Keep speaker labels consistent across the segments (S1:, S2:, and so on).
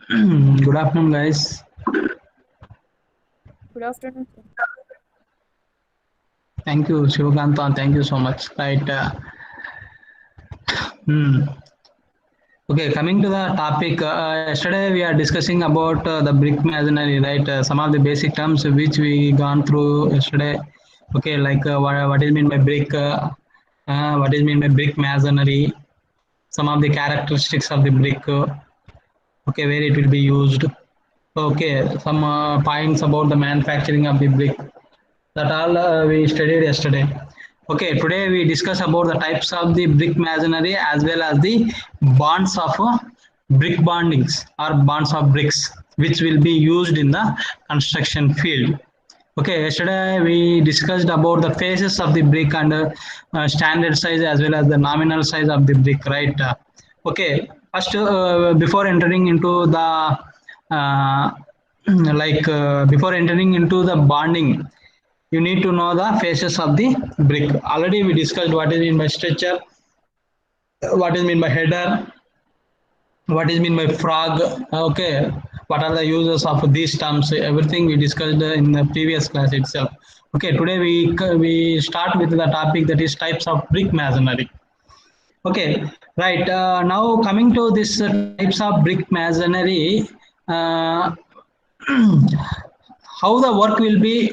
S1: Good afternoon, guys.
S2: Good afternoon, sir.
S1: Thank you, Shivakanta. Thank you so much. Right. Hmm. Okay, coming to the topic. Yesterday we are discussing about the brick masonry, right? Some of the basic terms which we gone through yesterday. Okay, like what is mean by brick? What is mean by brick masonry? Some of the characteristics of the brick. Okay, where it will be used. Okay, some points about the manufacturing of the brick. That all we studied yesterday. Okay, today we discuss about the types of the brick masonry as well as the bonds of brick bondings or bonds of bricks which will be used in the construction field. Okay, yesterday we discussed about the phases of the brick and standard size as well as the nominal size of the brick, right? Okay, first before entering into the uh, before entering into the bonding, you need to know the phases of the brick. Already we discussed what is mean by structure, what is mean by header, what is mean by frog. Okay, what are the uses of these terms? Everything we discussed in the previous class itself. Okay, today we start with the topic that is types of brick masonry. Okay, right. Now coming to this types of brick masonry. Uh, how the work will be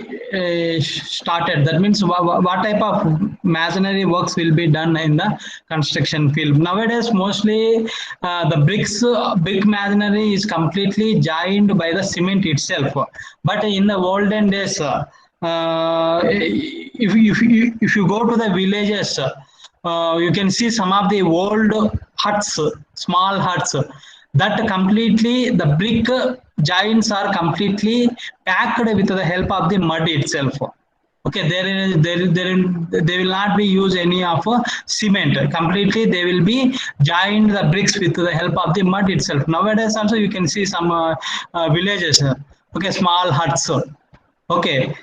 S1: started, that means what type of masonry works will be done in the construction field. Nowadays mostly brick masonry is completely joined by the cement itself, but in the olden days if you go to the villages, you can see some of the old huts, small huts, that completely the brick giants are completely packed with the help of the mud itself. Okay, they will not be use any of cement. Completely, they will be joined the bricks with the help of the mud itself. Nowadays, also you can see some villages. Okay, small huts. Okay,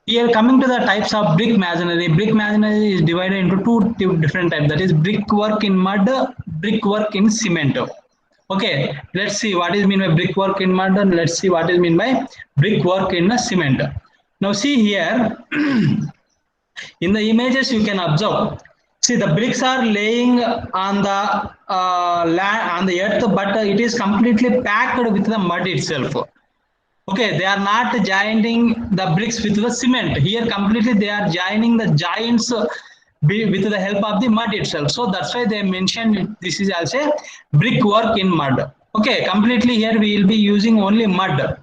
S1: here coming to the types of brick masonry. Brick masonry is divided into two different types. That is brickwork in mud, brickwork in cement. Okay, let's see what is mean by brickwork in mud and let's see what is mean by brickwork in cement. Now see here, in the images you can observe. See, the bricks are laying on the land on the earth, but it is completely packed with the mud itself. Okay, they are not joining the bricks with the cement. Here completely they are joining the giants with the help of the mud itself. So that's why they mentioned this is also brickwork in mud. Okay, completely here we will be using only mud.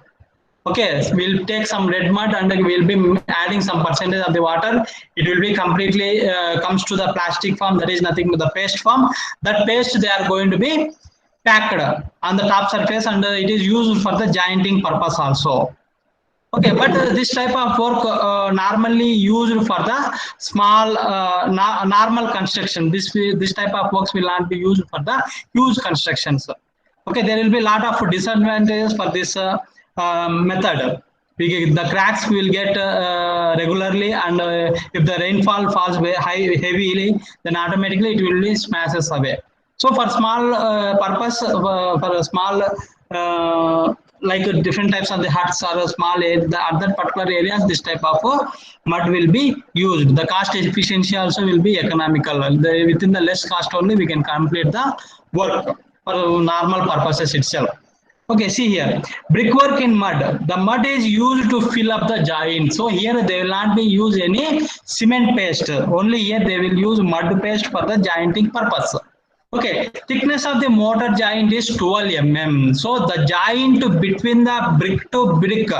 S1: Okay, so we'll take some red mud and we'll be adding some percentage of the water. It will be completely comes to the plastic form, that is nothing but the paste form. That paste they are going to be packed on the top surface and it is used for the jointing purpose also. Okay, but this type of work normally used for the small normal construction. This type of works will not be used for the huge constructions. Okay, there will be a lot of disadvantages for this method. The cracks will get regularly, and if the rainfall falls heavily, then automatically it will be smashes away. So for small purpose, for a small different types of the huts or a small area, the other particular areas, this type of mud will be used. The cost efficiency also will be economical. Within the less cost only, we can complete the work for normal purposes itself. Okay, see here, brickwork in mud. The mud is used to fill up the joint. So here they will not be use any cement paste. Only here they will use mud paste for the jointing purpose. Okay, thickness of the mortar joint is 12 mm. So the joint between the brick to brick,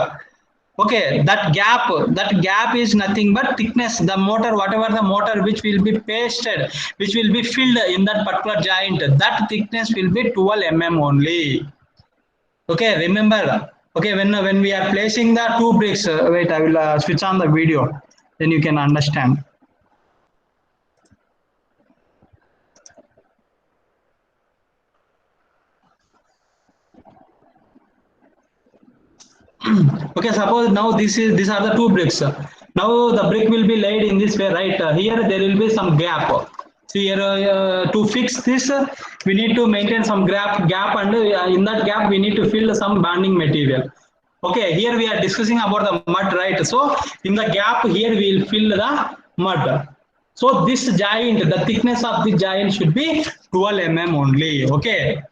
S1: okay, that gap is nothing but thickness. The mortar, whatever the mortar which will be pasted, which will be filled in that particular joint, that thickness will be 12 mm only. Okay, remember. Okay, when we are placing the two bricks, wait, I will switch on the video, then you can understand. Okay, suppose now these are the two bricks. Now the brick will be laid in this way, right? Here there will be some gap. See here, to fix this, we need to maintain some gap, and in that gap we need to fill some bonding material. Okay, here we are discussing about the mud, right? So in the gap here we will fill the mud. So this joint, the thickness of the joint should be 12 mm only. Okay.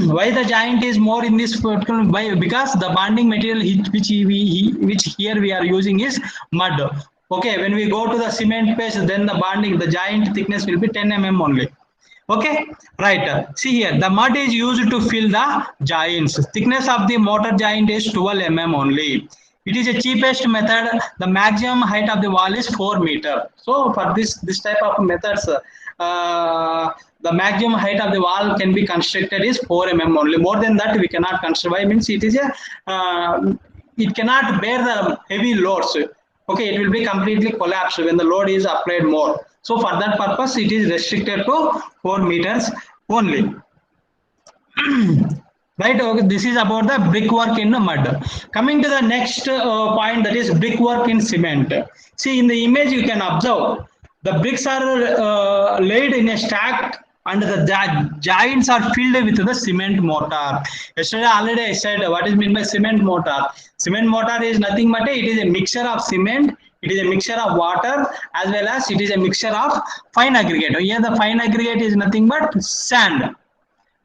S1: Why the joint is more in this particular? Why? Because the bonding material which here we are using is mud. Okay, when we go to the cement paste, then the joint thickness will be 10 mm only. Okay, right. See here, the mud is used to fill the joints. Thickness of the mortar joint is 12 mm only. It is a cheapest method. The maximum height of the wall is 4 meter. So for this type of methods, the maximum height of the wall can be constructed is 4 mm only. More than that, we cannot construct. Why means it is a it cannot bear the heavy loads. Okay, it will be completely collapsed when the load is applied more. So for that purpose, it is restricted to 4 meters only. Right, okay, this is about the brickwork in the mud. Coming to the next point, that is brickwork in cement. See, in the image you can observe the bricks are laid in a stack and the joints are filled with the cement mortar. Yesterday already I said what is meant by cement mortar. Cement mortar is nothing but it is a mixture of cement, it is a mixture of water, as well as it is a mixture of fine aggregate. Here the fine aggregate is nothing but sand.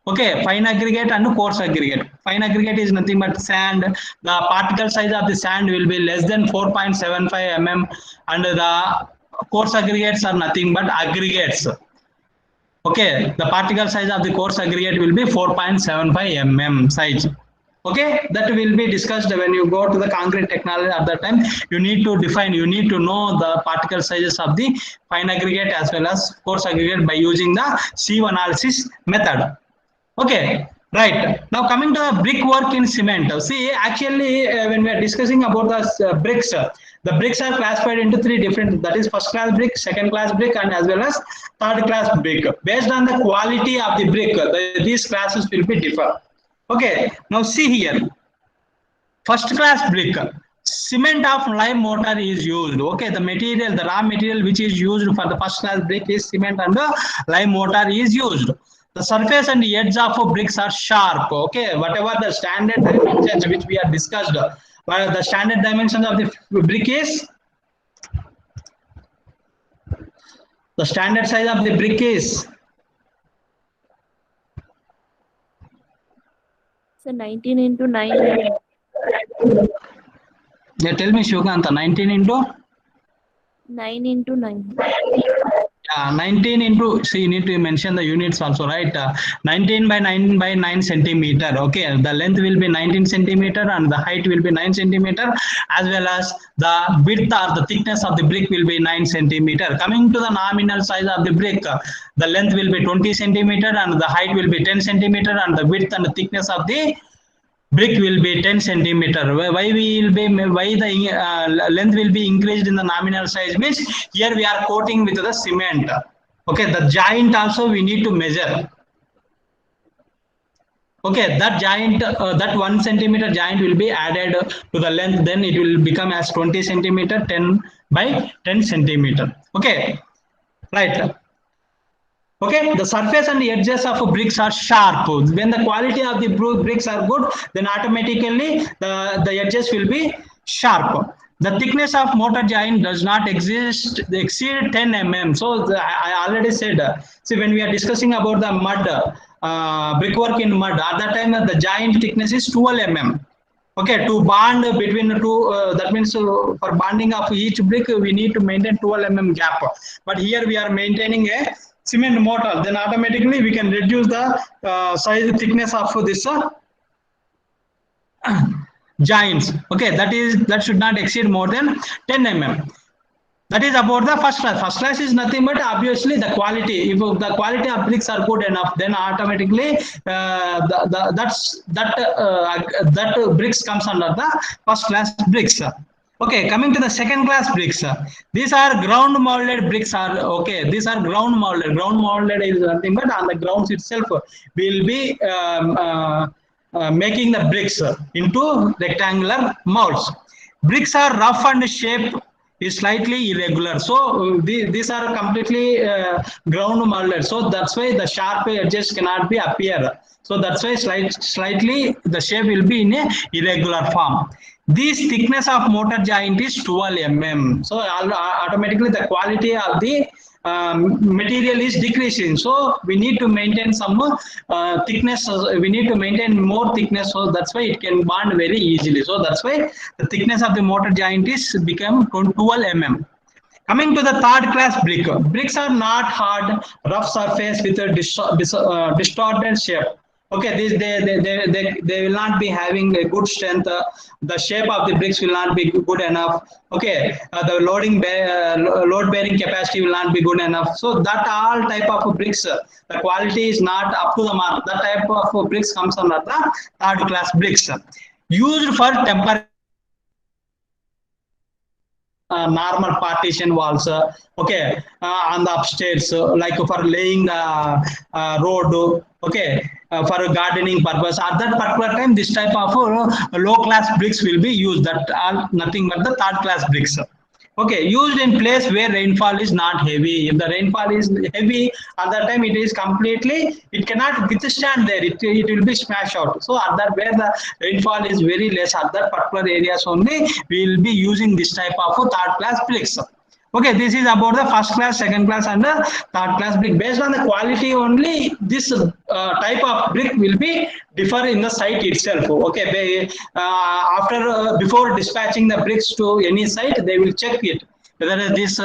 S1: Okay, fine aggregate and coarse aggregate. Fine aggregate is nothing but sand. The particle size of the sand will be less than 4.75 mm, and the coarse aggregates are nothing but aggregates. Okay, the particle size of the coarse aggregate will be 4.75 mm size. Okay, that will be discussed when you go to the concrete technology. At that time, you need to define, you need to know the particle sizes of the fine aggregate as well as coarse aggregate by using the sieve analysis method. Okay, right. Now coming to the brickwork in cement. See, actually, when we are discussing about the bricks, the bricks are classified into 3 different, that is first class brick, second class brick, and as well as third class brick. Based on the quality of the brick, these classes will be differ. Okay, now see here. First class brick, cement of lime mortar is used. Okay, the material, the raw material which is used for the first class brick is cement and lime mortar is used. The surface and the edge of bricks are sharp. Okay, whatever the standard dimensions which we have discussed, the standard dimensions of the brick is, the standard size of the brick is,
S2: so 19 into 9.
S1: yeah, tell me Shukanta, 19 into
S2: 9 into 9.
S1: 19 into, see, you need to mention the units also, right? 19 by 9 by 9 centimeter. Okay, the length will be 19 centimeter and the height will be 9 centimeter, as well as the width or the thickness of the brick will be 9 centimeter. Coming to the nominal size of the brick, the length will be 20 centimeter and the height will be 10 centimeter, and the width and the thickness of the brick will be 10 centimeter. Why the length will be increased in the nominal size means here we are coating with the cement. Okay, the joint also we need to measure. Okay, that joint, that 1 centimeter joint will be added to the length, then it will become as 20 centimeter, 10 by 10 centimeter. Okay, right. Okay, the surface and the edges of bricks are sharp. When the quality of the bricks are good, then automatically the edges will be sharp. The thickness of mortar joint does not exceed 10 mm. So I already said, see, when we are discussing about the mud, brickwork in mud, at that time the joint thickness is 12 mm. Okay, to bond between the two, that means for bonding of each brick, we need to maintain 12 mm gap. But here we are maintaining a cement mortar, then automatically we can reduce the size thickness of this joints. Okay, that should not exceed more than 10 mm. That is about the first class. First class is nothing but obviously the quality. If the quality of bricks are good enough, then automatically that bricks comes under the first class bricks. Okay, coming to the second class bricks. These are ground molded bricks. These are ground molded. Ground molded is nothing but on the grounds itself we will be making the bricks into rectangular molds. Bricks are rough and shape is slightly irregular. So these are completely ground molded. So that's why the sharp edges cannot be appear. So that's why slightly the shape will be in a irregular form. This thickness of mortar joint is 12 mm. So automatically the quality of the material is decreasing. So we need to maintain some thickness. We need to maintain more thickness. So that's why it can bond very easily. So that's why the thickness of the mortar joint is become 12 mm. Coming to the third class brick. Bricks are not hard, rough surface with a distorted shape. Okay, this they will not be having a good strength. The shape of the bricks will not be good enough. Okay, the load bearing capacity will not be good enough. So that all type of bricks, the quality is not up to the mark. That type of bricks comes under the third class bricks, used for temporary normal partition walls, okay, on the upstairs, like for laying the road, okay, for gardening purpose. At that particular time, this type of low class bricks will be used. That are nothing but the third class bricks. Okay, used in place where rainfall is not heavy. If the rainfall is heavy, at that time it is completely, it cannot withstand there. It will be smashed out. So at that where the rainfall is very less, at that particular areas only, we will be using this type of third class bricks. Okay, this is about the first class, second class, and the third class brick. Based on the quality only, this type of brick will be differ in the site itself. Okay, before dispatching the bricks to any site, they will check it whether these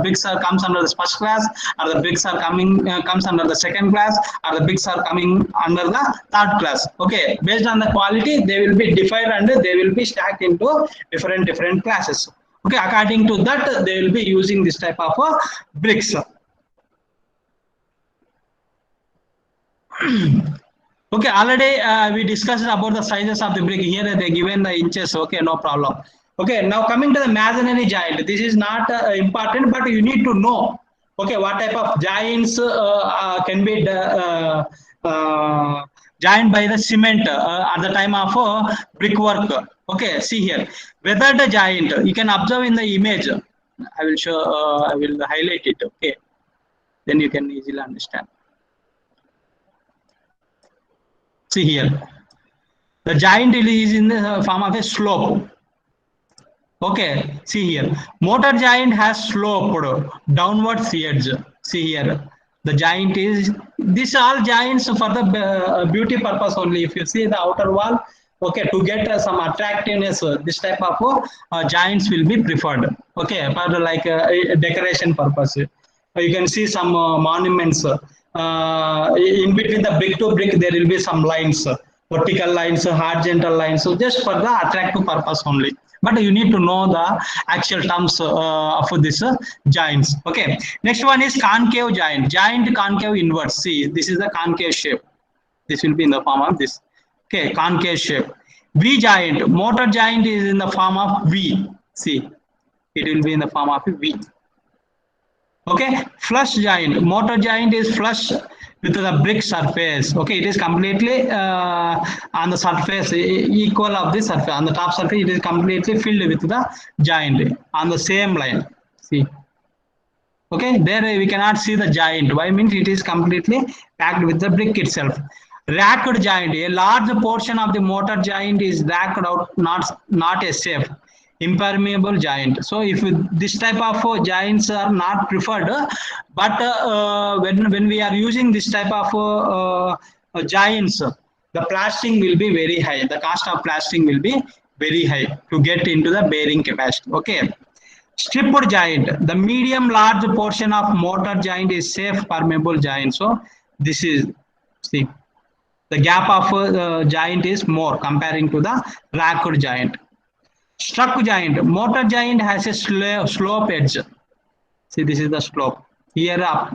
S1: bricks are comes under the first class, or the bricks are coming comes under the second class, or the bricks are coming under the third class. Okay, based on the quality, they will be divided and they will be stacked into different classes. Okay, according to that, they will be using this type of bricks. Okay, already we discussed about the sizes of the brick. Here they given the inches. Okay, no problem. Okay, now coming to the masonry joint. This is not important, but you need to know. Okay, what type of joints can be joined by the cement at the time of brickwork. Okay, see here. Whether the joint, you can observe in the image. I will show. I will highlight it. Okay, then you can easily understand. See here, the joint is in the form of a slope. Okay, see here, mortar joint has sloped downwards edge. See here, the joint is, these all joints for the beauty purpose only. If you see the outer wall, okay, to get some attractiveness, this type of joints will be preferred. Okay, for like decoration purpose. You can see some monuments. In between the brick to brick, there will be some lines, vertical lines, horizontal lines. So just for the attractive purpose only. But you need to know the actual terms of this joints. Okay. Next one is concave joint. Joint concave inverse. See, this is the concave shape. This will be in the form of this. Okay, concave shape. V joint. Mortar joint is in the form of V. See, it will be in the form of V. Okay, flush joint. Mortar joint is flush with the brick surface. Okay, it is completely on the surface, equal of the surface. On the top surface, it is completely filled with the joint on the same line. See. Okay, there we cannot see the joint. Why? Means it is completely packed with the brick itself. Racked joint. A large portion of the mortar joint is racked out, not a safe. Impermeable joint. So if this type of joints are not preferred, but when we are using this type of joints, the plastering will be very high. The cost of plastering will be very high to get into the bearing capacity. Okay. Stripped joint. The medium large portion of mortar joint is safe permeable joint. So this is, see, the gap of joint is more comparing to the racked joint. Struck joint. Mortar joint has a slope edge. See, this is the slope. Here up,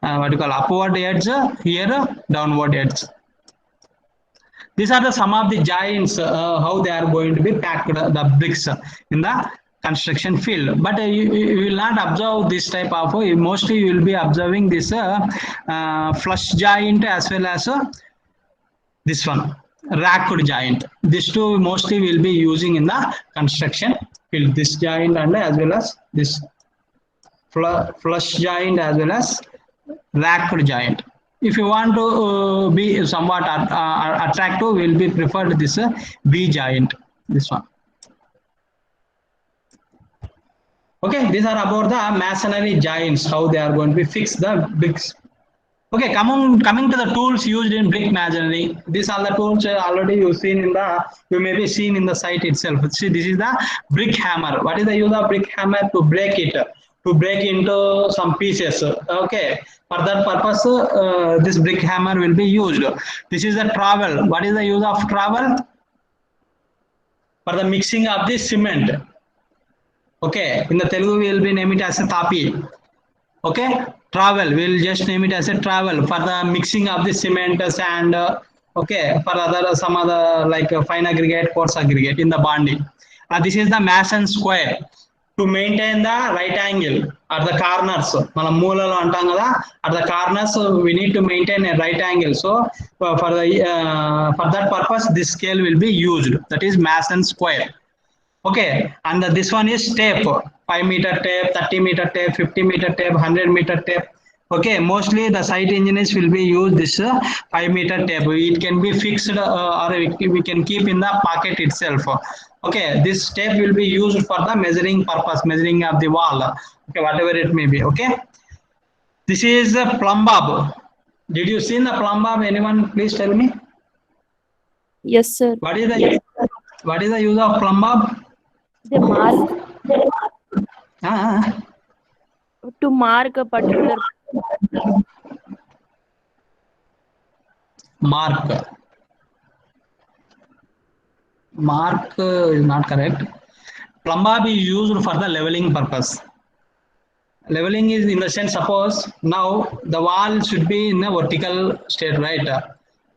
S1: what you call upward edge. Here downward edge. These are the some of the joints how they are going to be packed the bricks in the construction field. But you will not observe this type of. Mostly you will be observing this flush joint as well as this one. Racked joint. These two mostly will be using in the construction filled, this joint and as well as this flush joint as well as racked joint. If you want to be somewhat attractive, will be preferred this V joint, this one. Okay, these are about the masonry joints, how they are going to be fixed the bricks. Okay, coming to the tools used in brick masonry. These are the tools already you may be seen in the site itself. See, this is the brick hammer. What is the use of brick hammer? To break it, to break into some pieces. Okay, for that purpose, this brick hammer will be used. This is the trowel. What is the use of trowel? For the mixing of the cement. Okay, in the Telugu we will be name it as a tapi. Okay, trowel, we will just name it as a trowel for the mixing of the cement, sand. Okay, for some other like fine aggregate, coarse aggregate in the bonding. This is the mason square. To maintain the right angle at the corners, at the corners we need to maintain a right angle. So for that purpose, this scale will be used. That is mason square. Okay, and this one is tape, 5 meter tape, 30 meter tape, 50 meter tape, 100 meter tape. Okay, mostly the site engineers will be use this 5 meter tape. It can be fixed or we can keep in the pocket itself. Okay, this tape will be used for the measuring purpose, measuring of the wall. Okay, whatever it may be. Okay, this is a plumb bob. Did you see the plumb bob? Anyone please tell me?
S2: Yes, sir.
S1: What is the use of plumb bob?
S2: The mark to mark a particular
S1: mark is not correct. Plumb bob is used for the leveling purpose. Leveling is in the sense, suppose now the wall should be in a vertical state, right?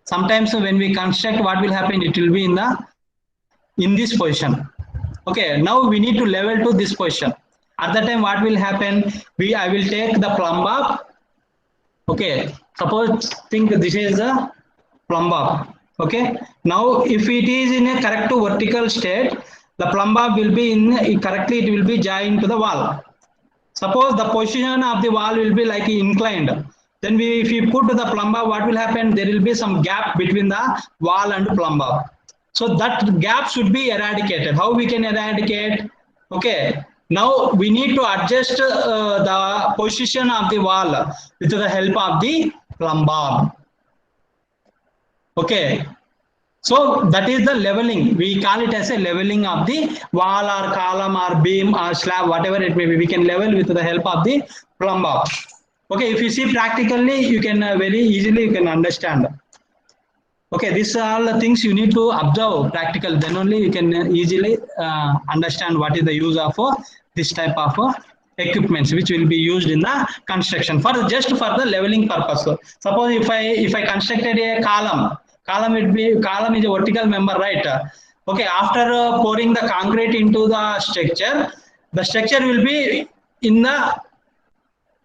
S1: Sometimes when we construct, what will happen? It will be in this position. Okay, now we need to level to this position. At that time, what will happen? I will take the plumb bob. Okay, suppose think this is the plumb bob. Okay, now if it is in a correct to vertical state, the plumb bob will be correctly, it will be joined to the wall. Suppose the position of the wall will be like inclined. Then if we put the plumb bob, what will happen? There will be some gap between the wall and plumb bob. So that gap should be eradicated. How we can eradicate? Okay, now we need to adjust the position of the wall with the help of the plumb bob. Okay, so that is the leveling. We call it as a leveling of the wall or column or beam or slab, whatever it may be. We can level with the help of the plumb bob. Okay, if you see practically, you can very easily you can understand. Okay, these are all the things you need to observe practical. Then only you can easily understand what is the use of this type of equipments which will be used in the construction for just for the leveling purpose. Suppose if I constructed a column is a vertical member, right? Okay, after pouring the concrete into the structure will be in the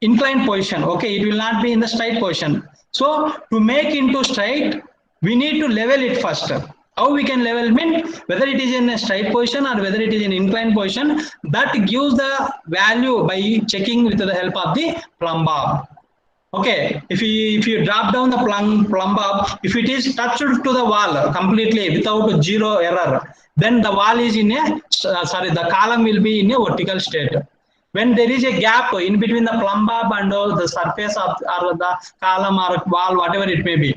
S1: inclined position. Okay, it will not be in the straight position. So to make into straight, we need to level it first. How we can level mean whether it is in a straight position or whether it is in inclined position, that gives the value by checking with the help of the plumb bob. Okay, if you drop down the plumb bob, if it is touched to the wall completely without zero error, then the wall is in a the column will be in a vertical state. When there is a gap in between the plumb bob and the surface of or the column or wall, whatever it may be,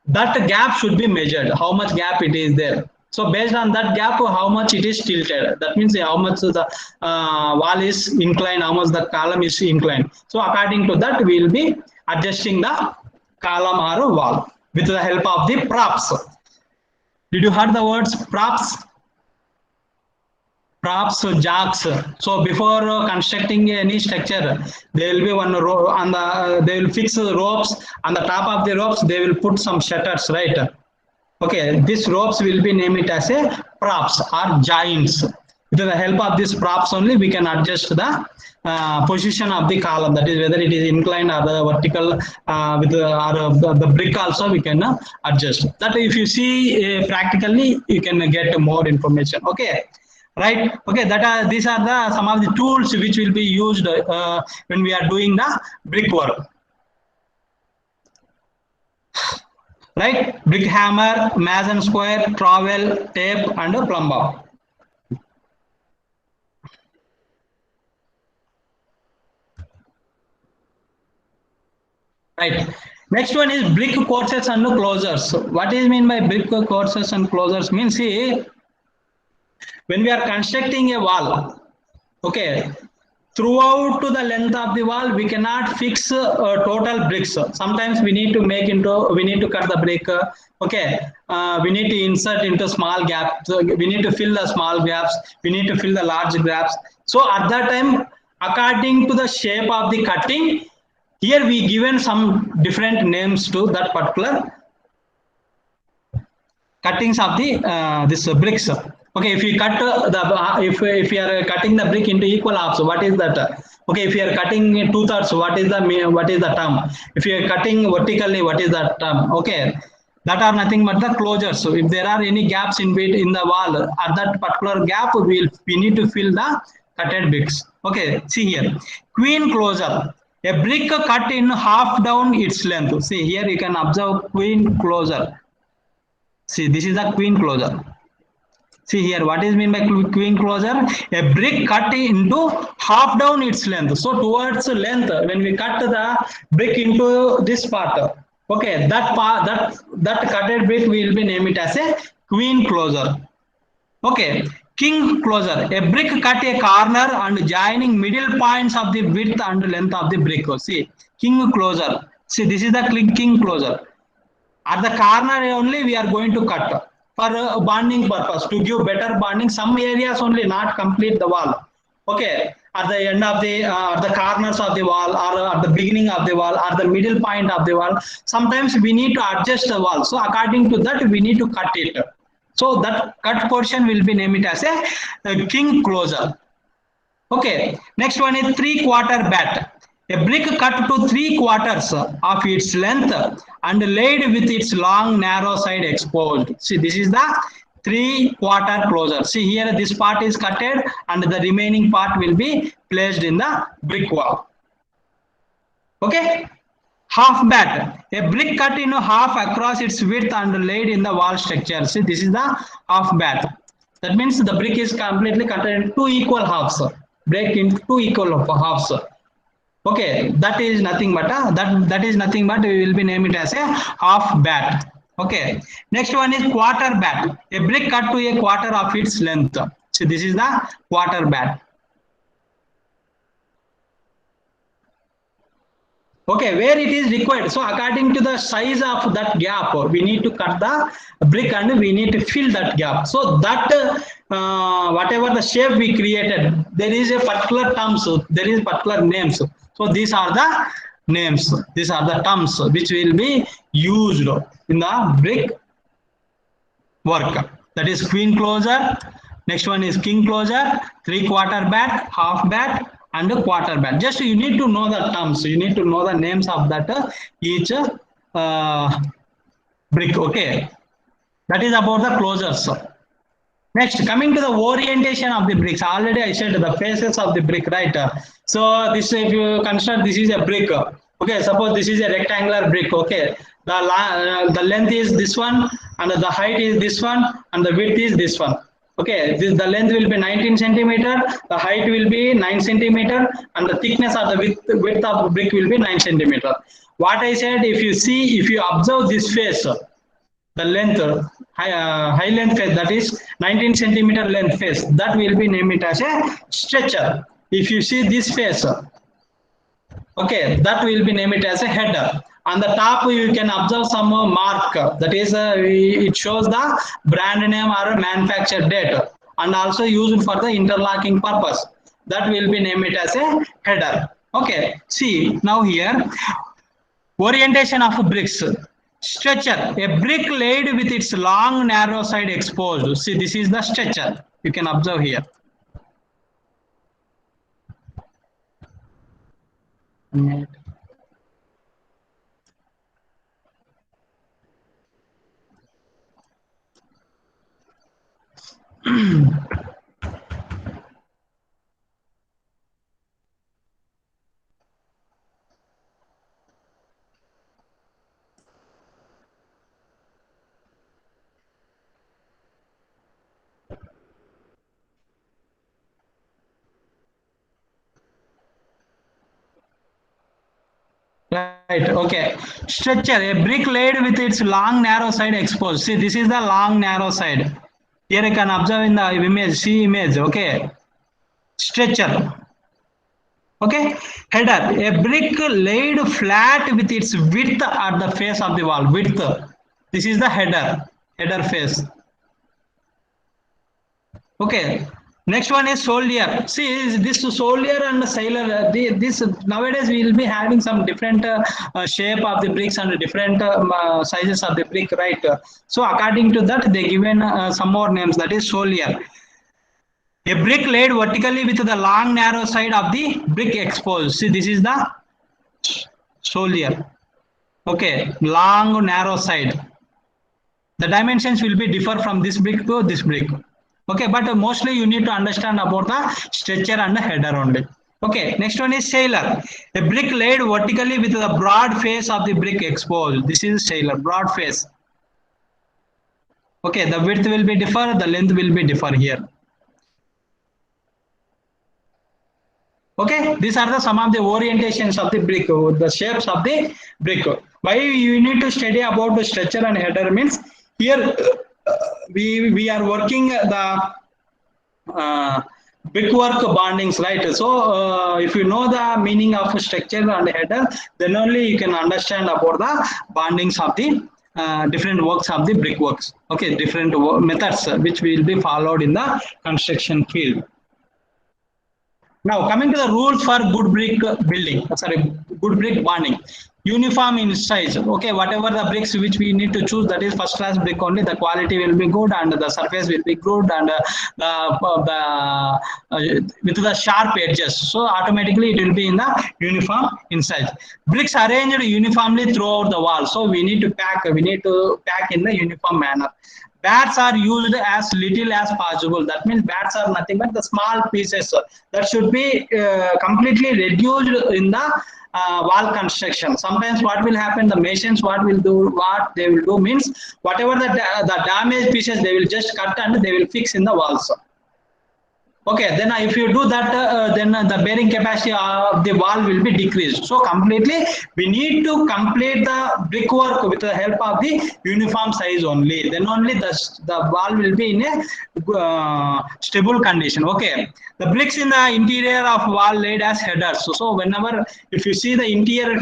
S1: that gap should be measured. How much gap it is there. So based on that gap, how much it is tilted. That means how much the wall is inclined, how much the column is inclined. So according to that, we will be adjusting the column or wall with the help of the props. Did you heard the words props? Props, jacks. So before constructing any structure, there will be one row on the. They will fix the ropes on the top of the ropes. They will put some shutters, right? Okay, these ropes will be named as a props or joints. With the help of these props only, we can adjust the position of the column. That is whether it is inclined or the vertical with the brick also we can adjust. That if you see practically, you can get more information. Okay. right? Okay, that are these are the some of the tools which will be used when we are doing the brickwork, right? Brick hammer, mason square, trowel, tape, and a plumber. Right. Next one is brick courses and closures. What is mean by brick courses and closures? Means, see, when we are constructing a wall, okay, throughout to the length of the wall, we cannot fix total bricks. Sometimes we need to we need to cut the brick. Okay, we need to insert into small gaps. We need to fill the small gaps. We need to fill the large gaps. So at that time, according to the shape of the cutting, here we given some different names to that particular cuttings of the this bricks. Okay, if you cut the if you are cutting the brick into equal halves, what is that? Okay, if you are cutting two-thirds, what is the term? If you are cutting vertically, what is that term? Okay, that are nothing but the closures. So if there are any gaps in the wall, at that particular gap, we need to fill the cutted bricks. Okay, see here, queen closure. A brick cut in half down its length. See here, you can observe queen closure. See, this is a queen closure. See here, what is mean by queen closure? A brick cut into half down its length. So towards length, when we cut the brick into this part, okay, that part that cutted brick will be named it as a queen closure. Okay, king closure. A brick cut a corner and joining middle points of the width and length of the brick. See, king closure. See, this is the king closure. At the corner only we are going to cut for bonding purpose to give better bonding. Some areas only, not complete the wall. Okay, at the end of the corners of the wall, or at the beginning of the wall, or the middle point of the wall. Sometimes we need to adjust the wall. So according to that, we need to cut it. So that cut portion will be named as a king closure. Okay, next one is 3/4 bat. A brick cut to 3/4 of its length and laid with its long narrow side exposed. See, this is the 3/4 closure. See here, this part is cutted and the remaining part will be placed in the brick wall. Okay, half bat. A brick cut in half across its width and laid in the wall structure. See, this is the half bat. That means the brick is completely cut in two equal halves. Break into two equal halves. Okay, that is nothing but that is nothing but we will be name it as a half bat. Okay, next one is quarter bat. A brick cut to a quarter of its length. So this is the quarter bat. Okay, where it is required. So according to the size of that gap, we need to cut the brick and we need to fill that gap. So that whatever the shape we created, there is a particular terms, there is particular names. So these are the names, these are the terms which will be used in the brick work. That is queen closure. Next one is king closure, 3/4 bat, half bat, and a quarter bat. Just you need to know the terms. You need to know the names of that each brick. Okay, that is about the closures. Next, coming to the orientation of the bricks. Already I said the faces of the brick, right? So this, if you consider this is a brick. Okay, suppose this is a rectangular brick. Okay, the length is this one, and the height is this one, and the width is this one. Okay, the length will be 19 centimeter, the height will be 9 centimeter, and the thickness of the width of the brick will be 9 centimeter. What I said, if you observe this face, the length, high length face, that is 19 centimeter length face, that will be named it as a stretcher. If you see this face, okay, that will be named it as a header. On the top, you can observe some mark, that is it shows the brand name or manufacture date, and also used for the interlocking purpose. That will be named it as a header. Okay, see now here, orientation of bricks. Stretcher, a brick laid with its long narrow side exposed. See, this is the stretcher. You can observe here. Right. Okay. Structure. A brick laid with its long narrow side exposed. See, this is the long narrow side. Here you can observe in the image. See image. Okay. Structure. Okay. Header. A brick laid flat with its width at the face of the wall. Width. This is the header. Header face. Okay. Next one is soldier. See, this soldier and sailor. This nowadays we will be having some different shape of the bricks and different sizes of the brick, right? So according to that, they given some more names. That is soldier. A brick laid vertically with the long narrow side of the brick exposed. See, this is the soldier. Okay, long narrow side. The dimensions will be differ from this brick to this brick. Okay, but mostly you need to understand about the structure and the header only. Okay, next one is sailor. A brick laid vertically with the broad face of the brick exposed. This is sailor, broad face. Okay, the width will be differ, the length will be differ here. Okay, these are the some of the orientations of the brick, the shapes of the brick. Why you need to study about the structure and header means here we are working the brickwork bondings, right? So if you know the meaning of structure and header, then only you can understand about the bondings of the different works of the brickworks. Okay, different methods which will be followed in the construction field. Now coming to the rules for good brick building, good brick bonding. Uniform in size. Okay, whatever the bricks which we need to choose, that is first class brick only. The quality will be good and the surface will be good and with the sharp edges. So automatically it will be in the uniform in size. Bricks arranged uniformly throughout the wall. So we need to pack. We need to pack in the uniform manner. Bats are used as little as possible. That means bats are nothing but the small pieces that should be completely reduced in the wall construction. Sometimes what will happen, the masons what they will do means whatever the damaged pieces they will just cut and they will fix in the walls. Okay, then if you do that, then the bearing capacity of the wall will be decreased. So completely, we need to complete the brickwork with the help of the uniform size only. Then only the wall will be in a stable condition. Okay, the bricks in the interior of wall laid as headers. So whenever if you see the interior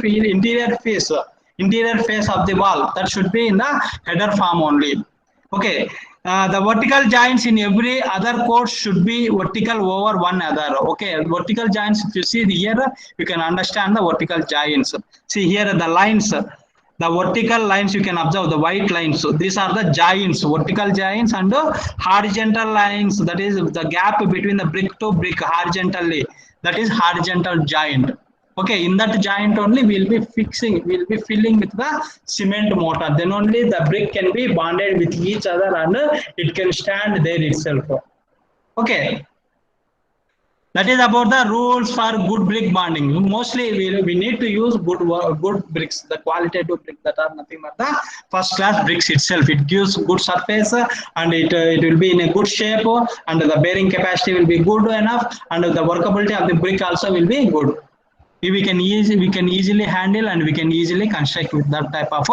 S1: face of the wall, that should be in the header form only. Okay. The vertical joints in every other course should be vertical over one another. Okay, vertical joints, if you see here, you can understand the vertical joints. See here the lines, the vertical lines you can observe, the white lines. So these are the joints, vertical joints, and the horizontal lines, that is the gap between the brick to brick horizontally, that is horizontal joint. Okay, in that joint only we'll be filling with the cement mortar. Then only the brick can be bonded with each other and it can stand there itself. Okay, that is about the rules for good brick bonding. Mostly we need to use good bricks, the qualitative bricks that are nothing but the first class bricks itself. It gives good surface and it will be in a good shape and the bearing capacity will be good enough and the workability of the brick also will be good. We can easily handle and we can easily construct with that type of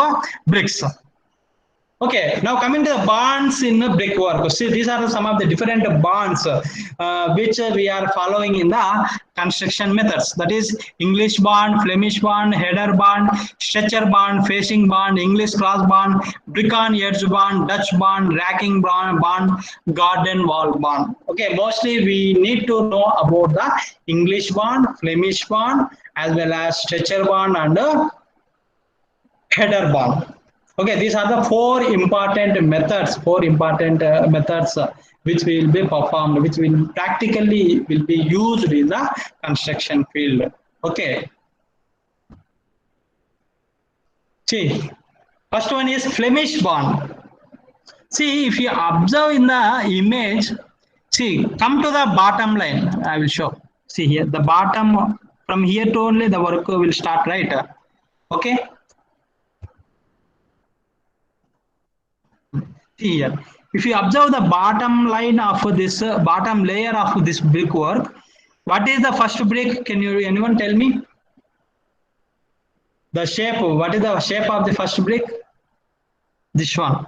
S1: bricks. Okay, now coming to the bonds in the brickwork. See, these are some of the different bonds which we are following in the construction methods. That is English bond, Flemish bond, header bond, structure bond, facing bond, English cross bond, brick on edge bond, Dutch bond, racking bond, garden wall bond. Okay, mostly we need to know about the English bond, Flemish bond, as well as structure bond and header bond. Okay, these are the four important methods which will be performed, which will practically will be used in the construction field. Okay. See, first one is Flemish bond. See, if you observe in the image, see, come to the bottom line. I will show. See here, the bottom, from here to only the work will start, right? Okay. Here, if you observe the bottom line of this bottom layer of this brickwork, what is the first brick? Can anyone tell me? The shape, what is the shape of the first brick? This one.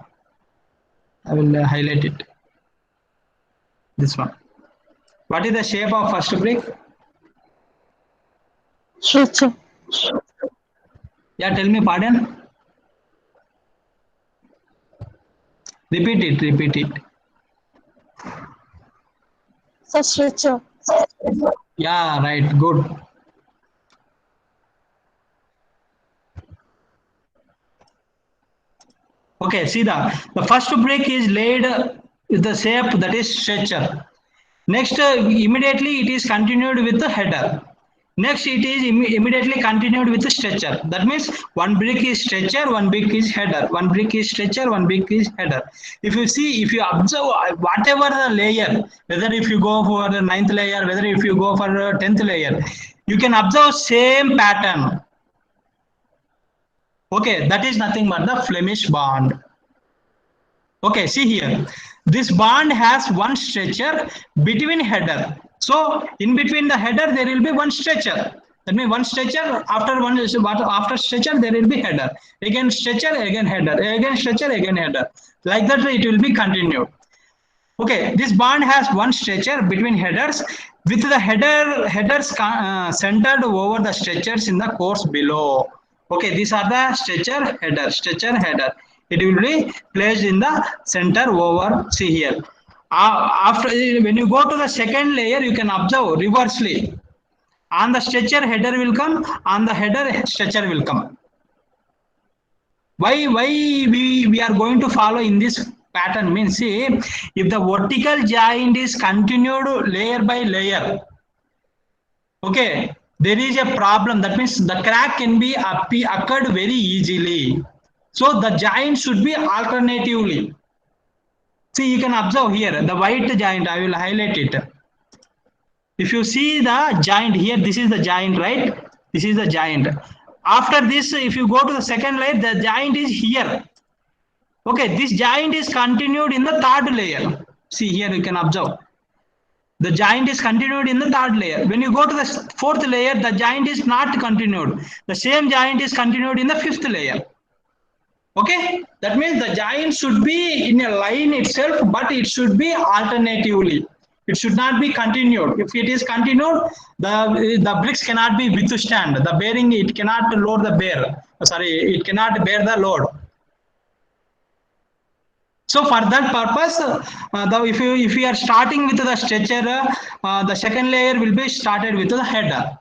S1: I will highlight it. This one. What is the shape of first brick?
S3: Stretcher.
S1: Yeah, tell me, pardon. Repeat it, repeat it.
S3: Sir, stretcher.
S1: Yeah, right, good. Okay, see the first brick is laid with the shape that is stretcher. Next, immediately it is continued with the header. Next, it is immediately continued with the stretcher. That means one brick is stretcher, one brick is header. One brick is stretcher, one brick is header. If you see, if you observe whatever the layer, whether if you go for the 9th layer, whether if you go for the 10th layer, you can observe same pattern. Okay, that is nothing but the Flemish bond. Okay, see here. This bond has one stretcher between header. So in between the header there will be one stretcher. That means one stretcher, after stretcher there will be header. Again stretcher, again header, again stretcher, again header. Like that it will be continued. Okay, this bond has one stretcher between headers with the headers centered over the stretchers in the course below. Okay, these are the stretcher header. It will be placed in the center over. See here. After when you go to the second layer, you can observe reversely. On the stretcher header will come. On the header stretcher will come. Why we are going to follow in this pattern means, see, if the vertical joint is continued layer by layer, okay, there is a problem. That means the crack can be occurred very easily. So the joint should be alternatively. See, you can observe here the white joint. I will highlight it. If you see the joint here, this is the joint, right? This is the joint. After this, if you go to the second layer, the joint is here. Okay, this joint is continued in the third layer. See here, you can observe. The joint is continued in the third layer. When you go to the fourth layer, the joint is not continued. The same joint is continued in the fifth layer. Okay, that means the joint should be in a line itself, but it should be alternatively. It should not be continued. If it is continued, the bricks cannot be withstand. The bearing, it cannot load the bear. Sorry, it cannot bear the load. So for that purpose, if you are starting with the stretcher, the second layer will be started with the header.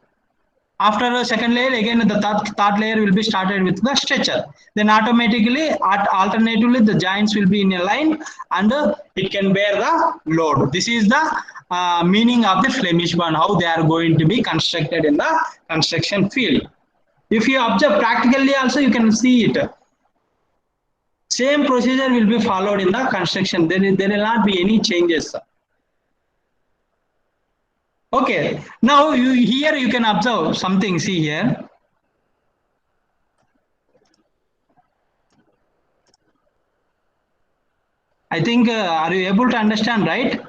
S1: After the second layer, again the third layer will be started with the stretcher. Then automatically, alternatively, the joints will be in a line and it can bear the load. This is the meaning of the Flemish bond, how they are going to be constructed in the construction field. If you observe practically also, you can see it. Same procedure will be followed in the construction. There will not be any changes. Okay, now here you can observe something. See here. I think, are you able to understand, right?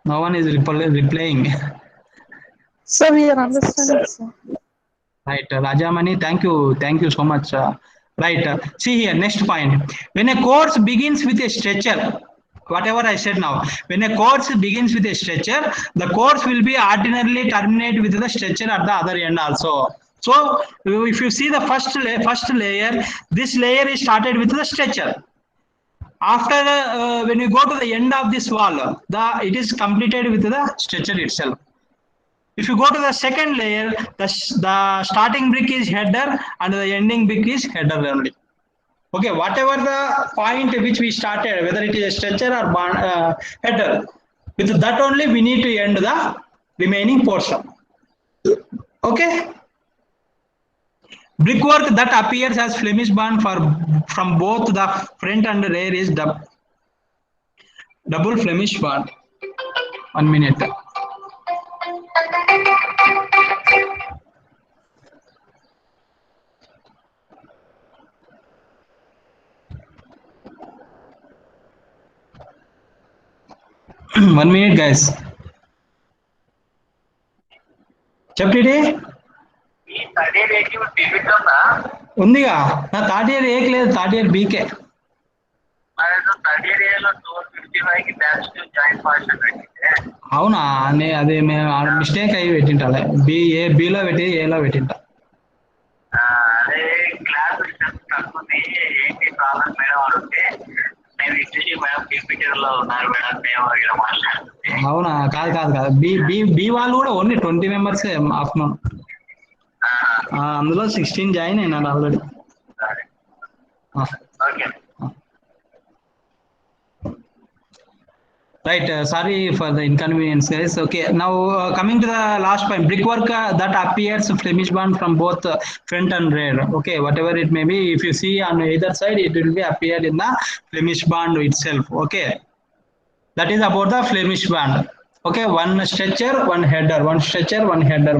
S1: No one is replying.
S3: Sir, we are understanding, sir.
S1: Right, Rajamani, thank you so much. Right, see here, next point. When a course begins with a stretcher, whatever I said now, when a course begins with a stretcher, the course will be ordinarily terminate with the stretcher at the other end also. So if you see the first layer, this layer is started with the stretcher. After when you go to the end of this wall, it is completed with the stretcher itself. If you go to the second layer, the starting brick is header and the ending brick is header only. Okay, whatever the point which we started, whether it is a stretcher or header, with that only we need to end the remaining portion. Okay. Brickwork that appears as Flemish bond from both the front and rear is double Flemish bond. 1 minute. One minute, guys. చెప్తే
S4: ఈ third year ఏకి PPT ఉందా?
S1: ఉందిగా. నా third year ఏకి లేదు, third year బీకే.
S4: Third year ఏలో 255 కి బ్యాచ్ జాయిన్ పార్షన్ పెట్టింటే.
S1: అవునా, అదే మేము మిస్టేక్ అయ్యి పెట్టింటాలే. బిలో పెట్టి ఏలో పెట్టింటా.
S4: అదే క్లాస్ తక్కువ 80 ప్రాబ్లం మేడం అడిగితే నేను ఇచ్చేసి మేడం పీపీటీలో ఉన్నారు మేడం మేము ఇలా మాట్లాడుతుంది.
S1: అవునా, కాదు బి వాళ్ళు కూడా ఓన్లీ 20 మెంబర్స్ ఆఫ్టర్నూన్. అందులో 16 జాయిన్ అయినారు already.
S4: Okay.
S1: Right, sorry for the inconvenience, guys. Okay, now coming to the last point, brickwork that appears Flemish bond from both front and rear. Okay, whatever it may be, if you see on either side, it will be appeared in the Flemish bond itself. Okay, that is about the Flemish bond. Okay, one stretcher, one header, one stretcher, one header,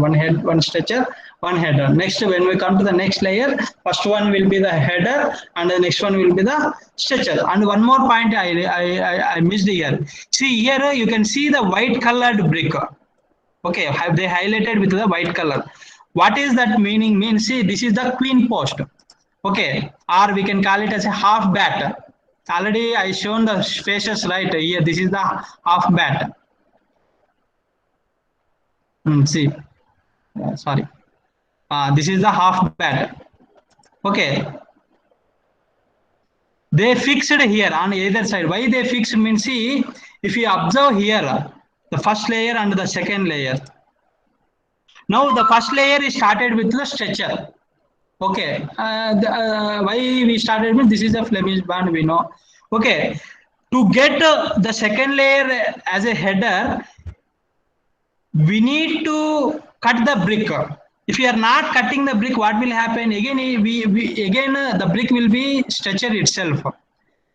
S1: one stretcher, one header. Next, when we come to the next layer, first one will be the header and the next one will be the stretcher. And one more point I missed here. See here, you can see the white colored brick. Okay, they highlighted with the white color. What is that meaning? Means, see, this is the queen post. Okay, or we can call it as a half bat. Already I shown the spaces right here. This is the half bat. See, sorry. This is the half bat. Okay, they fixed here on either side. Why they fixed means, see, if you observe here, the first layer and the second layer. Now the first layer is started with the stretcher. Okay, why we started with this is a Flemish band, we know. Okay, to get the second layer as a header, we need to cut the brick. If you are not cutting the brick, what will happen? Again, the brick will be stretcher itself.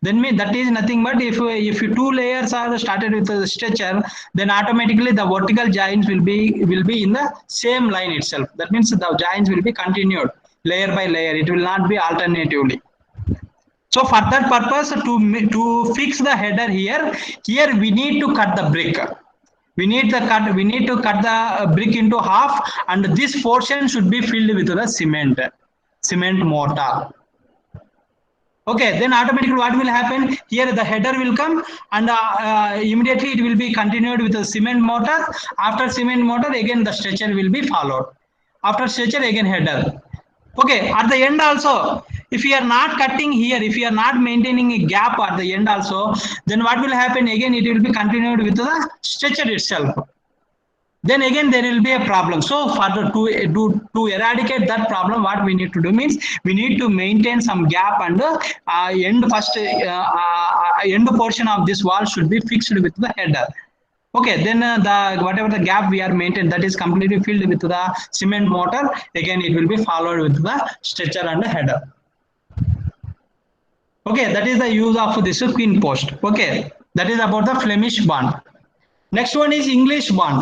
S1: Then that is nothing but if two layers are started with the stretcher, then automatically the vertical joints will be in the same line itself. That means the joints will be continued layer by layer. It will not be alternatively. So for that purpose, to fix the header here we need to cut the brick. We need to cut the brick into half, and this portion should be filled with the cement mortar. Okay, then automatically what will happen? Here the header will come, and immediately it will be continued with the cement mortar. After cement mortar, again the stretcher will be followed. After stretcher, again header. Okay, at the end also, if you are not cutting here, if you are not maintaining a gap at the end also, then what will happen? Again, it will be continued with the stretcher itself. Then again there will be a problem. So for to eradicate that problem, what we need to do means we need to maintain some gap, and end portion of this wall should be fixed with the header. Okay, then whatever the gap we are maintained, that is completely filled with the cement mortar. Again, it will be followed with the stretcher and the header. Okay, that is the use of this queen post. Okay, that is about the Flemish bond. Next one is English bond.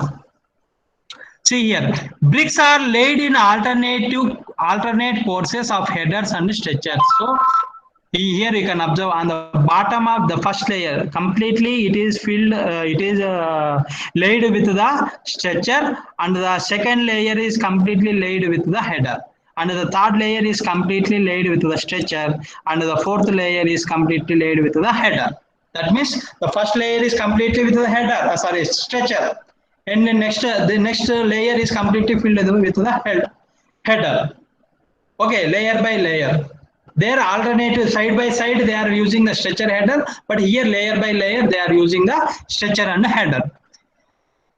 S1: See here, bricks are laid in alternate courses of headers and stretchers. So here you can observe on the bottom of the first layer, completely it is filled, laid with the stretcher, and the second layer is completely laid with the header, and the third layer is completely laid with the stretcher, and the fourth layer is completely laid with the header. That means the first layer is completely with the header, stretcher, and the next layer is completely filled with the header. Okay, layer by layer. They are alternative, side by side they are using the stretcher header, but here layer by layer they are using the stretcher and header.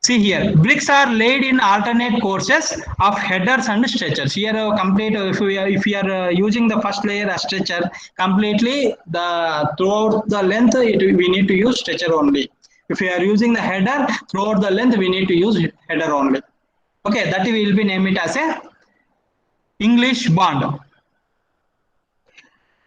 S1: See here, bricks are laid in alternate courses of headers and stretchers. Here complete, if we are using the first layer as stretcher, completely throughout the length we need to use stretcher only. If we are using the header, throughout the length we need to use header only. Okay, that we will be name it as a English bond.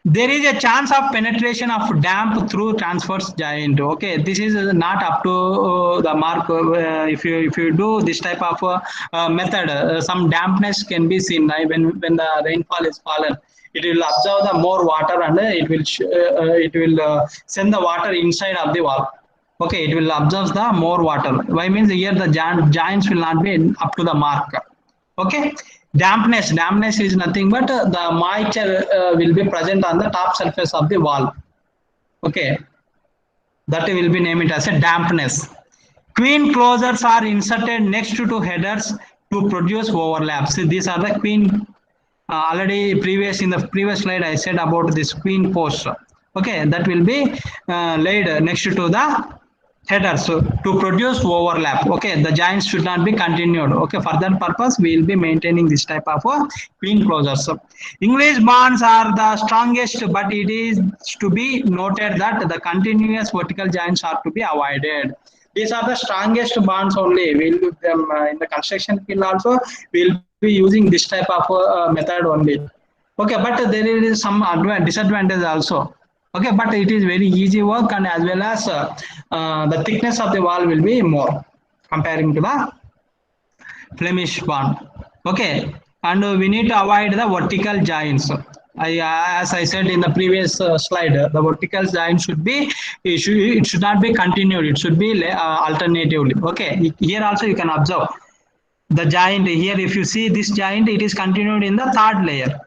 S1: There is a chance of penetration of damp through transverse joint. Okay, this is not up to the mark. If you do this type of method, some dampness can be seen. Right? When the rainfall is fallen, it will absorb the more water, and it will send the water inside of the wall. Okay, it will absorb the more water. Why means here the joints will not be up to the mark. Okay, dampness is nothing but the moisture will be present on the top surface of the wall. Okay, that will be named as a dampness. Queen closures are inserted next to headers to produce overlaps. See, these are the queen. Already in the previous slide I said about this queen post. Okay, that will be laid next to the headers to produce overlap. Okay, the joints should not be continued. Okay, for that purpose we will be maintaining this type of queen closures. English bonds are the strongest, but it is to be noted that the continuous vertical joints are to be avoided. These are the strongest bonds only. We'll do them in the construction field also. We'll be using this type of method only. Okay, but there is some disadvantage also. Okay, but it is very easy work, and as well as the thickness of the wall will be more comparing to the Flemish bond. Okay, and we need to avoid the vertical joints. As I said in the previous slide, the vertical joint should be, it should not be continued, it should be alternatively. Okay, here also you can observe the joint here. If you see this joint, it is continued in the third layer.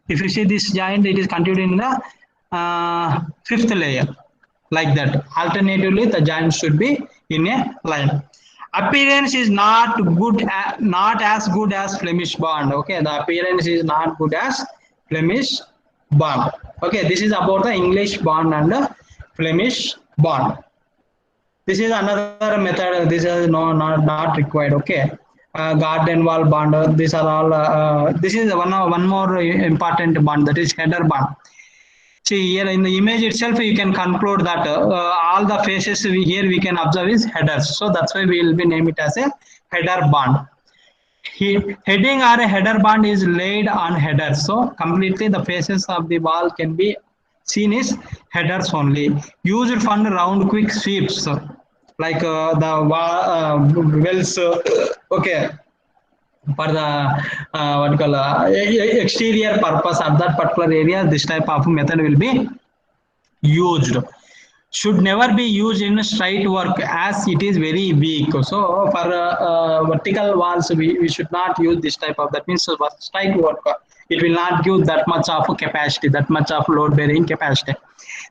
S1: If you see this joint, it is continued in the fifth layer, like that. Alternatively, the joint should be in a line. Appearance is not as good as Flemish bond. Okay, the appearance is not good as Flemish bond. Okay, this is about the English bond and the Flemish bond. This is another method. This is not required. Okay, garden wall bond. These are all. This is one more important bond, that is header bond. See here in the image itself, you can conclude that all the faces here we can observe is headers. So that's why we will be name it as a header bond. Heading or a header bond is laid on headers. So completely the faces of the wall can be seen as headers only. Used for round quick sweeps like the wells. Okay. For the exterior purpose of that particular area, this type of method will be used. Should never be used in straight work as it is very weak. So for vertical walls, we should not use this type of, that means for straight work, it will not give that much of capacity, that much of load bearing capacity.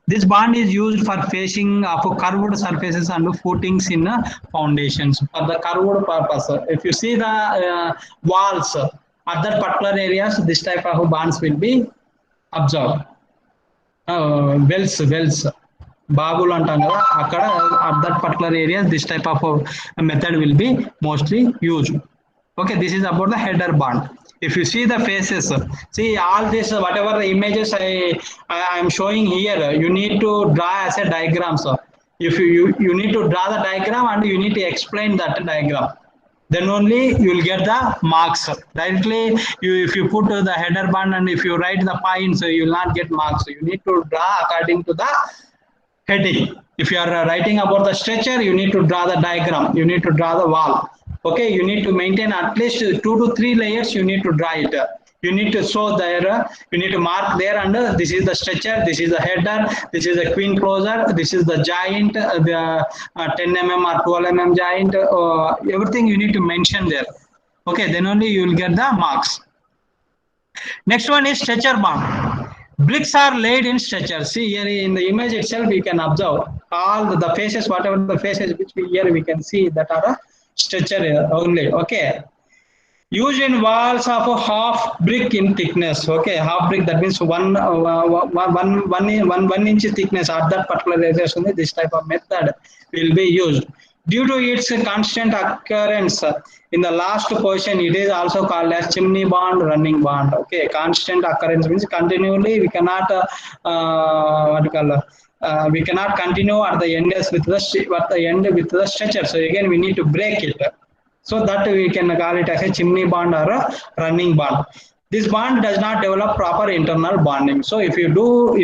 S1: This bond is used for facing of curved surfaces and footings in foundations. For the curved purpose, if you see the walls at that particular areas, this type of bonds will be observed. Wells, babul antam kada, akkada at that particular areas, this type of method will be mostly used. Okay, this is about the header bond. If you see the faces, see all this, whatever the images I am showing here, you need to draw as a diagram. So if you need to draw the diagram and you need to explain that diagram, then only you will get the marks. Directly, if you put the header band and if you write the points, you will not get marks. You need to draw according to the heading. If you are writing about the structure, you need to draw the diagram. You need to draw the wall. Okay, you need to maintain at least 2 to 3 layers. You need to draw it. You need to show there. You need to mark there, and this is the structure. This is the header. This is the queen closer. This is the joint. The 10 mm or 12 mm joint. Everything you need to mention there. Okay, then only you will get the marks. Next one is stretcher bond. Bricks are laid in stretcher. See here in the image itself, you can observe all the faces, whatever the faces which we can see that are a stretcher only. Okay. Used in walls of a half brick in thickness. Okay, half brick, that means one inch thickness at that particular area. So this type of method will be used. Due to its constant occurrence in the last position, it is also called as chimney bond, running bond. Okay, constant occurrence means continually we cannot we cannot continue at the end with the stretcher. So again we need to break it. So that we can call it as a chimney bond or a running bond. This bond does not develop proper internal bonding. So if you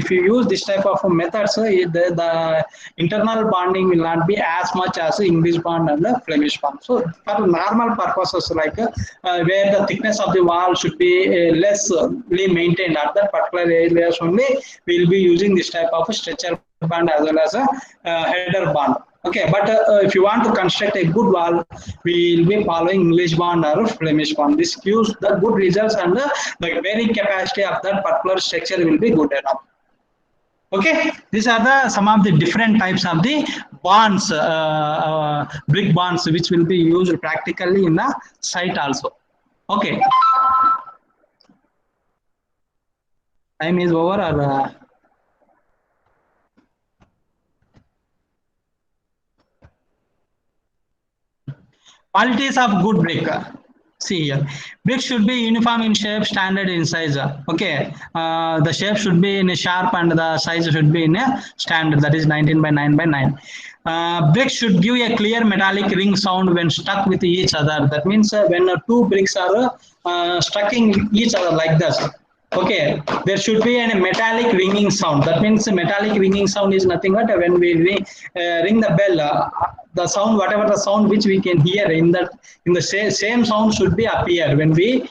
S1: use this type of methods, the internal bonding will not be as much as English bond and the Flemish bond. So for normal purposes, like where the thickness of the wall should be lessly maintained at that particular areas only, we will be using this type of stretcher bond as well as a header bond. Okay, but if you want to construct a good wall, we will be following English bond or Flemish bond. This gives the good results, and the bearing capacity of that particular structure will be good enough. Okay, these are the some of the different types of the bonds, brick bonds, which will be used practically in the site also. Okay, time is over or? Qualities of good brick. See here, brick should be uniform in shape, standard in size. Okay, the shape should be in a sharp and the size should be in a standard, that is 19 by 9 by 9. Brick should give a clear metallic ring sound when stuck with each other. That means when two bricks are stuck in each other like this. Okay, there should be a metallic ringing sound. That means metallic ringing sound is nothing but when we ring the bell, the sound, whatever the sound which we can hear in the same sound should be appear when we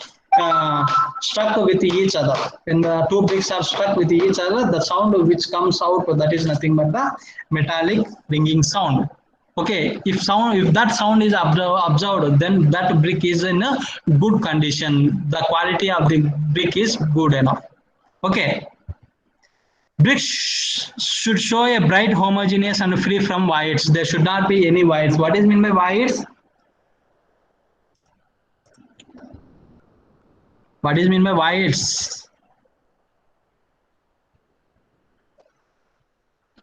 S1: stuck with each other. When the two bricks are stuck with each other, the sound which comes out, that is nothing but the metallic ringing sound. Okay, if that sound is observed, then that brick is in a good condition. The quality of the brick is good enough. Okay, brick should show a bright, homogeneous and free from voids. There should not be any voids. What is mean by voids? What is mean by voids?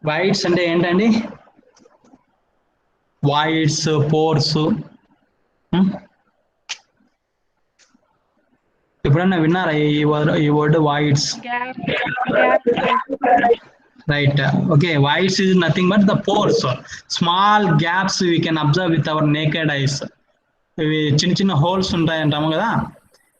S1: Voids అంటే ఏంటండి? Voids, pores. ఎప్పుడన్నా విన్నారా ఈ word voids? Right. Okay, voids is nothing but the pores, small gaps we can observe with our naked eyes. చిన్న చిన్న holes ఉంటాయి అంటాము కదా.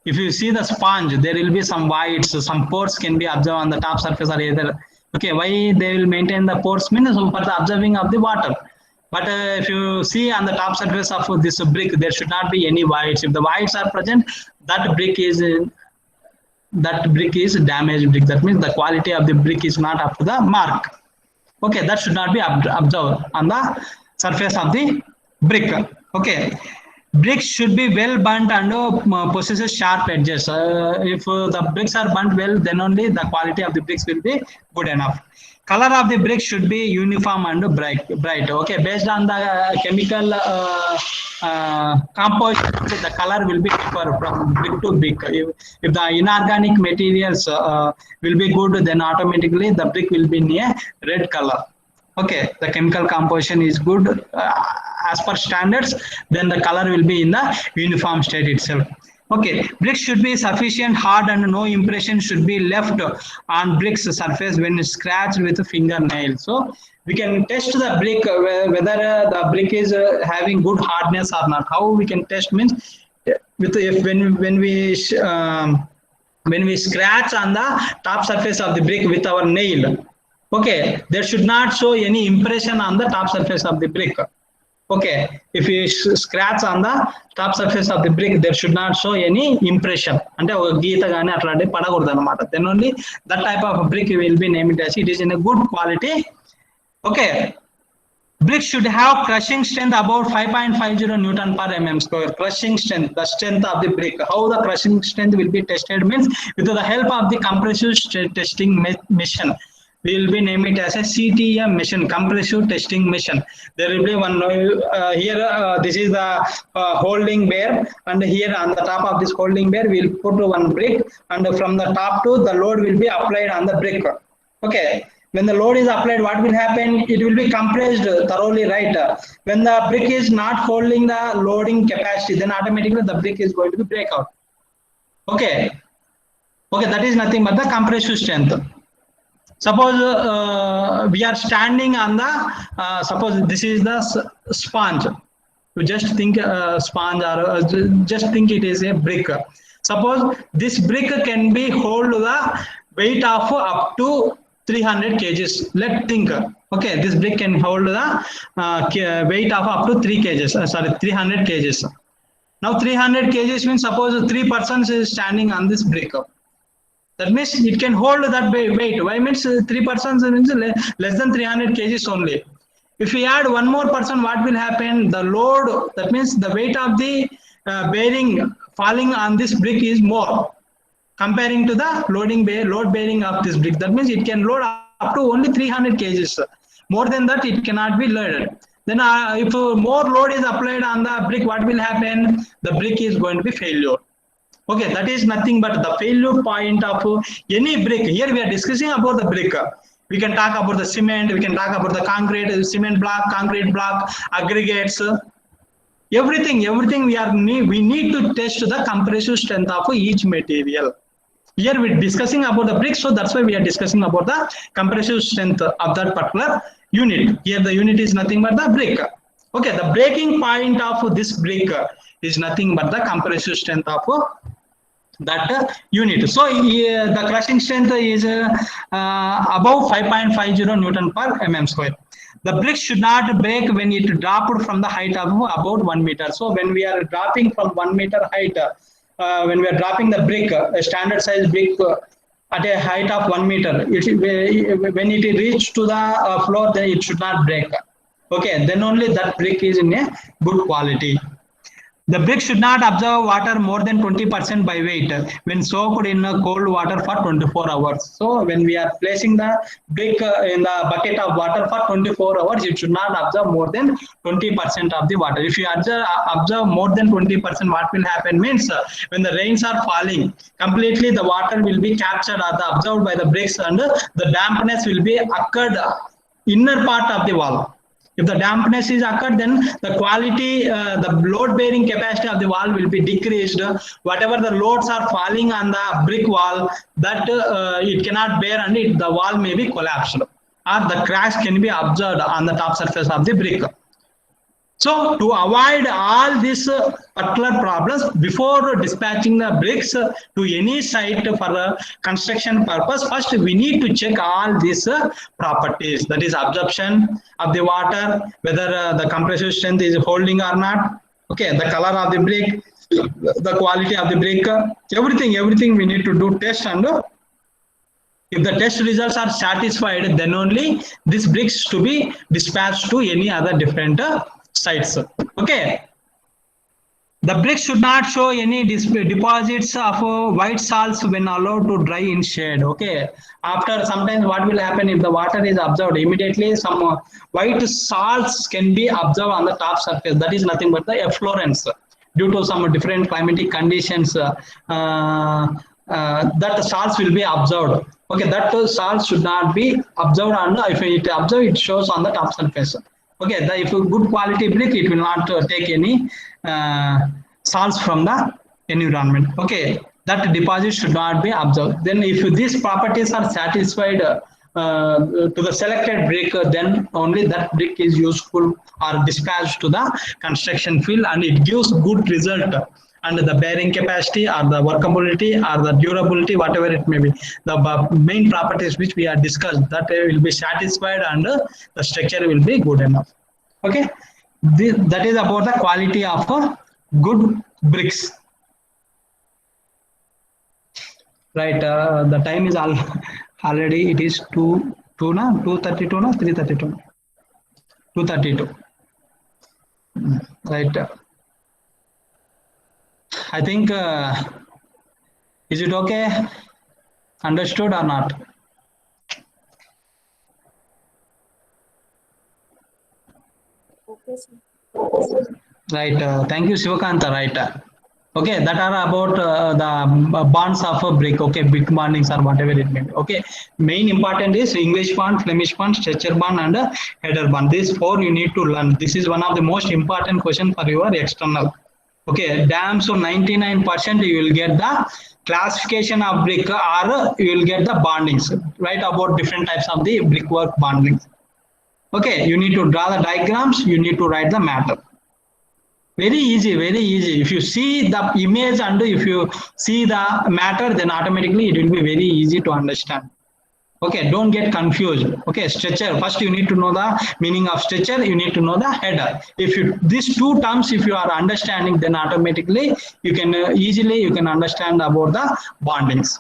S1: If you see the sponge, there will be some voids, some pores can be observed on the top surface or either. Okay, why they will maintain the pores means for the observing of the water. But if you see on the top surface of this brick, there should not be any voids. If the voids are present, that brick is damaged brick. That means the quality of the brick is not up to the mark. Okay, that should not be observed on the surface of the brick. Okay, bricks should be well burnt and possesses sharp edges. If the bricks are burnt well, then only the quality of the bricks will be good enough. Color of the brick should be uniform and bright. Okay, based on the chemical composition, the color will be different from brick to brick. If the inorganic materials will be good, then automatically the brick will be in a red color. Okay, the chemical composition is good as per standards, then the color will be in the uniform state itself. Okay, bricks should be sufficient hard and no impression should be left on bricks surface when scratched with a fingernail. So we can test the brick whether the brick is having good hardness or not. How we can test means with when we scratch on the top surface of the brick with our nail. Okay, there should not show any impression on the top surface of the brick. Okay, if you scratch on the top surface of the brick, there should not show any impression. Ante oka geeta gaani atlante padakodu anamata. Then only that type of brick will be named as it is in a good quality. Okay, brick should have crushing strength about 5.50 Newton per mm square. Crushing strength, the strength of the brick. How the crushing strength will be tested means with the help of the compressive testing machine. We will be name it as a CTM machine, compressive testing machine. There will be one here. This is the holding bear, and here on the top of this holding bear, we will put one brick, and from the top to the load will be applied on the brick. Okay. When the load is applied, what will happen? It will be compressed thoroughly, right? When the brick is not holding the loading capacity, then automatically the brick is going to be break out. Okay. Okay, that is nothing but the compressive strength. Suppose we are standing on the, suppose this is the sponge. You just think sponge or just think it is a brick. Suppose this brick can be hold the weight of up to 300 kgs. Let's think. Okay, this brick can hold the weight of up to 300 kgs. Now 300 kgs means suppose 3 persons is standing on this brick. That means it can hold that weight. Why means 3 persons means less than 300 kgs only. If we add one more person, what will happen? The load, that means the weight of the bearing falling on this brick is more comparing to the load bearing of this brick. That means it can load up to only 300 kgs. More than that, it cannot be loaded. Then if more load is applied on the brick, what will happen? The brick is going to be failure. Okay, that is nothing but the failure point of any brick. Here we are discussing about the brick. We can talk about the cement, we can talk about the concrete, cement block, concrete block, aggregates, everything we need to test the compressive strength of each material. Here we are discussing about the brick, so that's why we are discussing about the compressive strength of that particular unit. Here the unit is nothing but the brick. Okay, the breaking point of this brick is nothing but the compressive strength of that unit. So the crushing strength is above 5.50 Newton per mm square. The brick should not break when it dropped from the height of about 1 meter. So when we are dropping from 1 meter height, when we are dropping the brick, a standard size brick at a height of 1 meter, when it reaches to the floor, then it should not break. Okay, then only that brick is in a good quality. The brick should not absorb water more than 20% by weight when soaked in cold water for 24 hours. So when we are placing the brick in the bucket of water for 24 hours, it should not absorb more than 20% of the water. If you absorb more than 20%, what will happen means when the rains are falling, completely the water will be captured or absorbed by the bricks, and the dampness will be occurred inner part of the wall. If the dampness is occurred, then the quality, the load bearing capacity of the wall will be decreased. Whatever the loads are falling on the brick wall, that it cannot bear, and the wall may be collapsed, or the cracks can be observed on the top surface of the brick. So to avoid all these particular problems, before dispatching the bricks to any site for construction purpose, first we need to check all these properties, that is absorption of the water, whether the compressive strength is holding or not, okay, the color of the brick, the quality of the brick, everything we need to do test, and if the test results are satisfied, then only these bricks to be dispatched to any other different sites. Okay, the bricks should not show any deposits of white salts when allowed to dry in shade. Okay, after sometimes what will happen, if the water is absorbed, immediately some white salts can be absorbed on the top surface. That is nothing but the efflorescence due to some different climatic conditions. That salts will be absorbed. Okay, that salts should not be absorbed, and if it absorbed, it shows on the top surface. Okay, if a good quality brick, it will not take any salts from the environment. Okay, that deposit should not be absorbed. Then if these properties are satisfied to the selected brick, then only that brick is useful or dispatched to the construction field, and it gives good result. And the bearing capacity or the workability or the durability, whatever it may be, the main properties which we are discussed, that will be satisfied, and the structure will be good enough. Okay, that is about the quality of good bricks. Right, the time is already, it is 2:32 now, 3:32, 2:32. Right. I think, is it okay? Understood or not?
S2: Okay, sir.
S1: Right. Thank you, Shivakanta. Right. Okay, that are about the bonds of a brick. Okay, brick bondings or whatever it may be. Okay, main important is English bond, Flemish bond, stretcher bond, and header bond. These four you need to learn. This is one of the most important question for your external. Okay, damn, so 99% you will get the classification of brick, or you will get the bondings, right, about different types of the brickwork bondings. Okay, you need to draw the diagrams, you need to write the matter. Very easy, very easy. If you see the image and if you see the matter, then automatically it will be very easy to understand. Okay, don't get confused. Okay, stretcher, first you need to know the meaning of stretcher, you need to know the header. If you, these two terms, if you are understanding, then automatically you can easily you can understand about the bondings.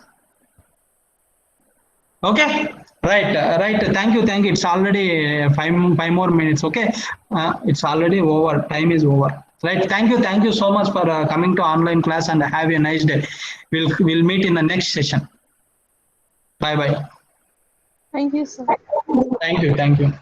S1: Okay, Right, right. Thank you, thank you. It's already five more minutes. Okay, it's already over. Time is over. Right. Thank you so much for coming to online class, and have a nice day. We'll meet in the next session. Bye bye.
S3: Thank you, sir.
S1: Thank you, thank you.